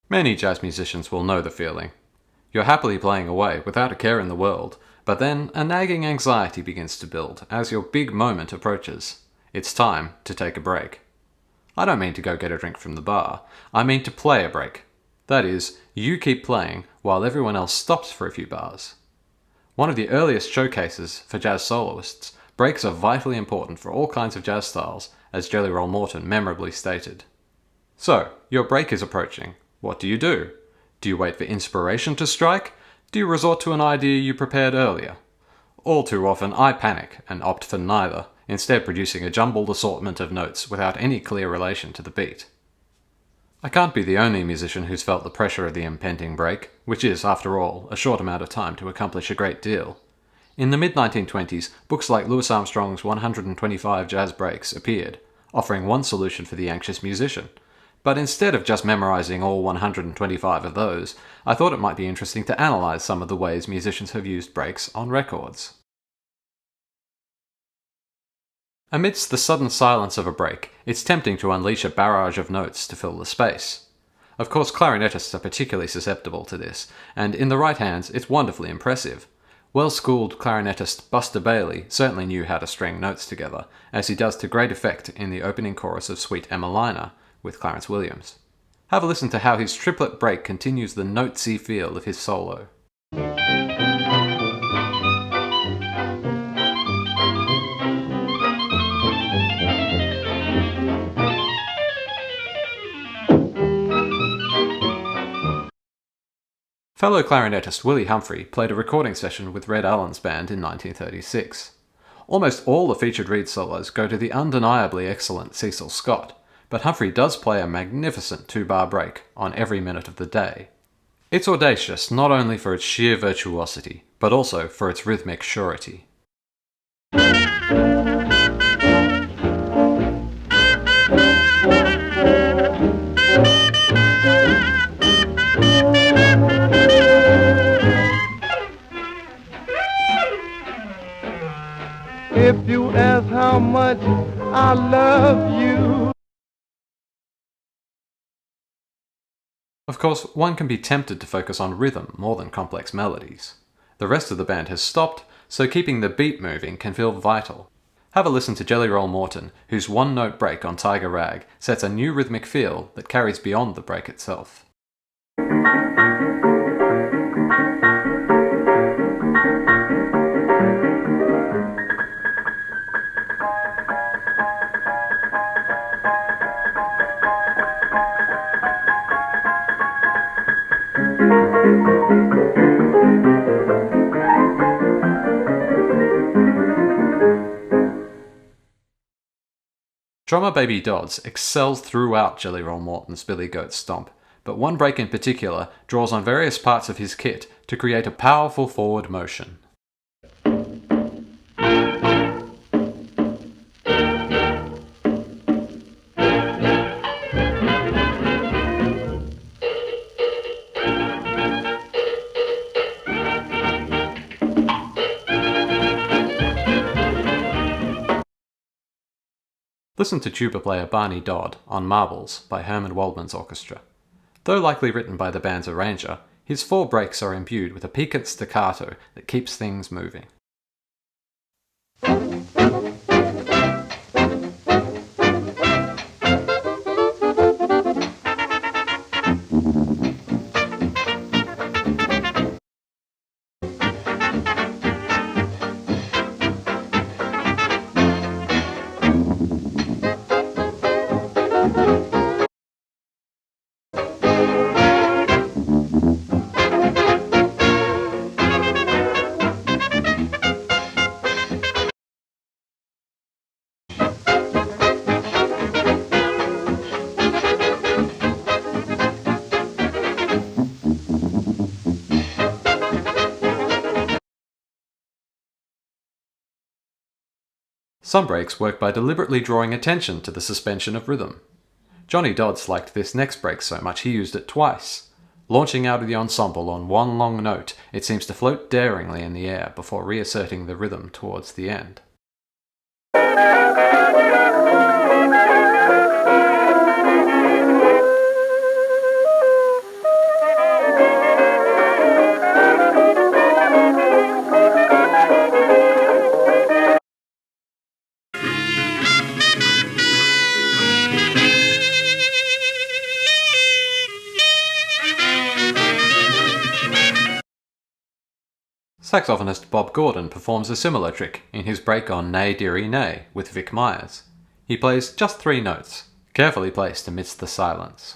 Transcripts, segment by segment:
Many jazz musicians will know the feeling. You're happily playing away without a care in the world, but then a nagging anxiety begins to build as your big moment approaches. It's time to take a break. I don't mean to go get a drink from the bar, I mean to play a break. That is, you keep playing while everyone else stops for a few bars. One of the earliest showcases for jazz soloists, breaks are vitally important for all kinds of jazz styles, as Jelly Roll Morton memorably stated. So, your break is approaching. What do? Do you wait for inspiration to strike? Do you resort to an idea you prepared earlier? All too often I panic and opt for neither, instead producing a jumbled assortment of notes without any clear relation to the beat. I can't be the only musician who's felt the pressure of the impending break, which is, after all, a short amount of time to accomplish a great deal. In the mid-1920s, books like Louis Armstrong's 125 Jazz Breaks appeared, offering one solution for the anxious musician. But instead of just memorizing all 125 of those, I thought it might be interesting to analyze some of the ways musicians have used breaks on records. Amidst the sudden silence of a break, it's tempting to unleash a barrage of notes to fill the space. Of course, clarinetists are particularly susceptible to this, and in the right hands, it's wonderfully impressive. Well-schooled clarinetist Buster Bailey certainly knew how to string notes together, as he does to great effect in the opening chorus of Sweet Emelina, with Clarence Williams. Have a listen to how his triplet break continues the notesy feel of his solo. Fellow clarinetist Willie Humphrey played a recording session with Red Allen's band in 1936. Almost all the featured reed solos go to the undeniably excellent Cecil Scott, but Humphrey does play a magnificent two-bar break on every minute of the day. It's audacious not only for its sheer virtuosity, but also for its rhythmic surety. If you ask how much I love you. Of course, one can be tempted to focus on rhythm more than complex melodies. The rest of the band has stopped, so keeping the beat moving can feel vital. Have a listen to Jelly Roll Morton, whose one-note break on Tiger Rag sets a new rhythmic feel that carries beyond the break itself. Drummer Baby Dodds excels throughout Jelly Roll Morton's Billy Goat Stomp, but one break in particular draws on various parts of his kit to create a powerful forward motion. Listen to tuba player Barney Dodd on Marbles by Herman Waldman's orchestra. Though likely written by the band's arranger, his four breaks are imbued with a piquant staccato that keeps things moving. Some breaks work by deliberately drawing attention to the suspension of rhythm. Johnny Dodds liked this next break so much he used it twice. Launching out of the ensemble on one long note, it seems to float daringly in the air before reasserting the rhythm towards the end. Saxophonist Bob Gordon performs a similar trick in his break on Nay Dearie Nay with Vic Myers. He plays just 3 notes, carefully placed amidst the silence.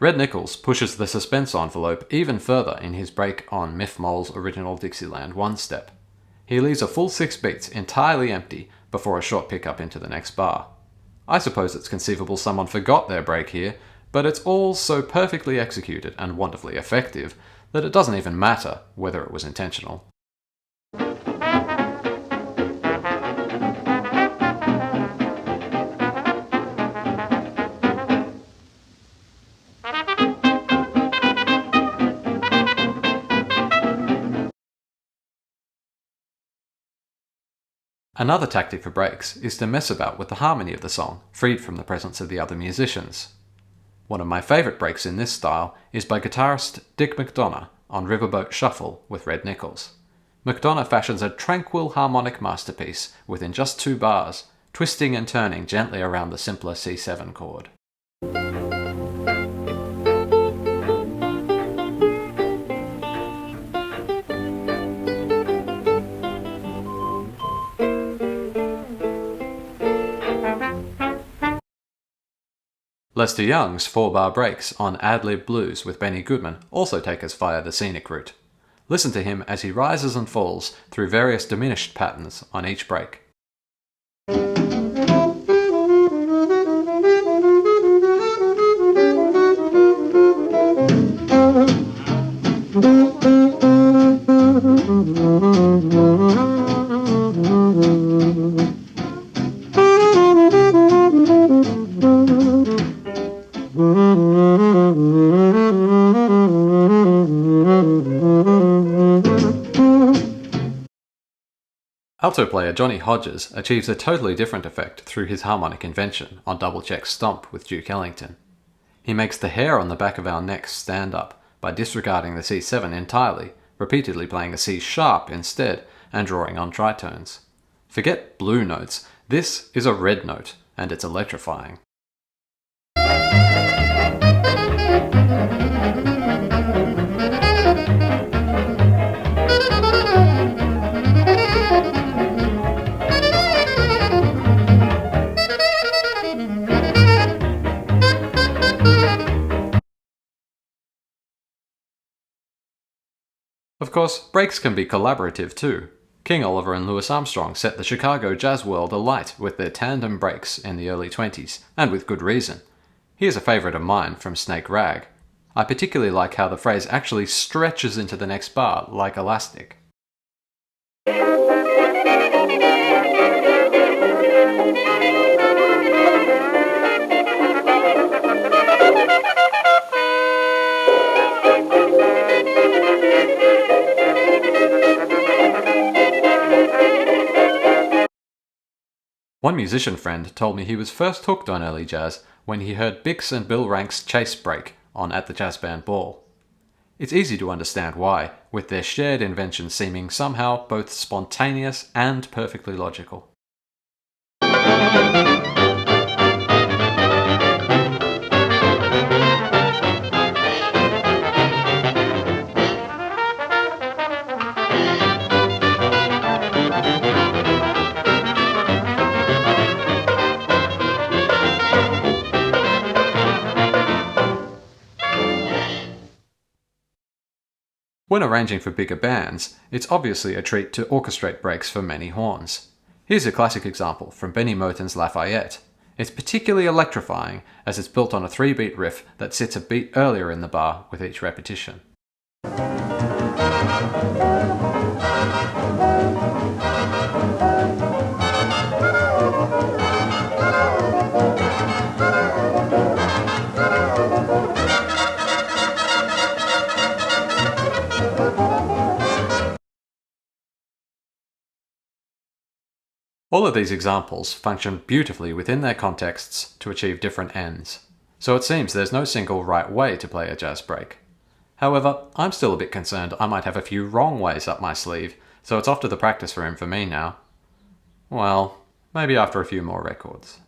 Red Nichols pushes the suspense envelope even further in his break on Miff Moll's original Dixieland one-step. He leaves a full 6 beats entirely empty before a short pickup into the next bar. I suppose it's conceivable someone forgot their break here, but it's all so perfectly executed and wonderfully effective that it doesn't even matter whether it was intentional. Another tactic for breaks is to mess about with the harmony of the song, freed from the presence of the other musicians. One of my favourite breaks in this style is by guitarist Dick McDonough on Riverboat Shuffle with Red Nichols. McDonough fashions a tranquil harmonic masterpiece within just 2 bars, twisting and turning gently around the simpler C7 chord. Lester Young's 4-bar breaks on Ad-Lib Blues with Benny Goodman also take us via the scenic route. Listen to him as he rises and falls through various diminished patterns on each break. Alto player Johnny Hodges achieves a totally different effect through his harmonic invention on Double Check Stomp with Duke Ellington. He makes the hair on the back of our necks stand up by disregarding the C7 entirely, repeatedly playing a C sharp instead and drawing on tritones. Forget blue notes, this is a red note, and it's electrifying. Of course, breaks can be collaborative too. King Oliver and Louis Armstrong set the Chicago jazz world alight with their tandem breaks in the early 20s, and with good reason. Here's a favourite of mine from Snake Rag. I particularly like how the phrase actually stretches into the next bar like elastic. One musician friend told me he was first hooked on early jazz when he heard Bix and Bill Rank's Chase break on At the Jazz Band Ball. It's easy to understand why, with their shared invention seeming somehow both spontaneous and perfectly logical. When arranging for bigger bands, it's obviously a treat to orchestrate breaks for many horns. Here's a classic example from Benny Moten's Lafayette. It's particularly electrifying as it's built on a 3-beat riff that sits a beat earlier in the bar with each repetition. All of these examples function beautifully within their contexts to achieve different ends, so it seems there's no single right way to play a jazz break. However, I'm still a bit concerned I might have a few wrong ways up my sleeve, so it's off to the practice room for me now. Well, maybe after a few more records.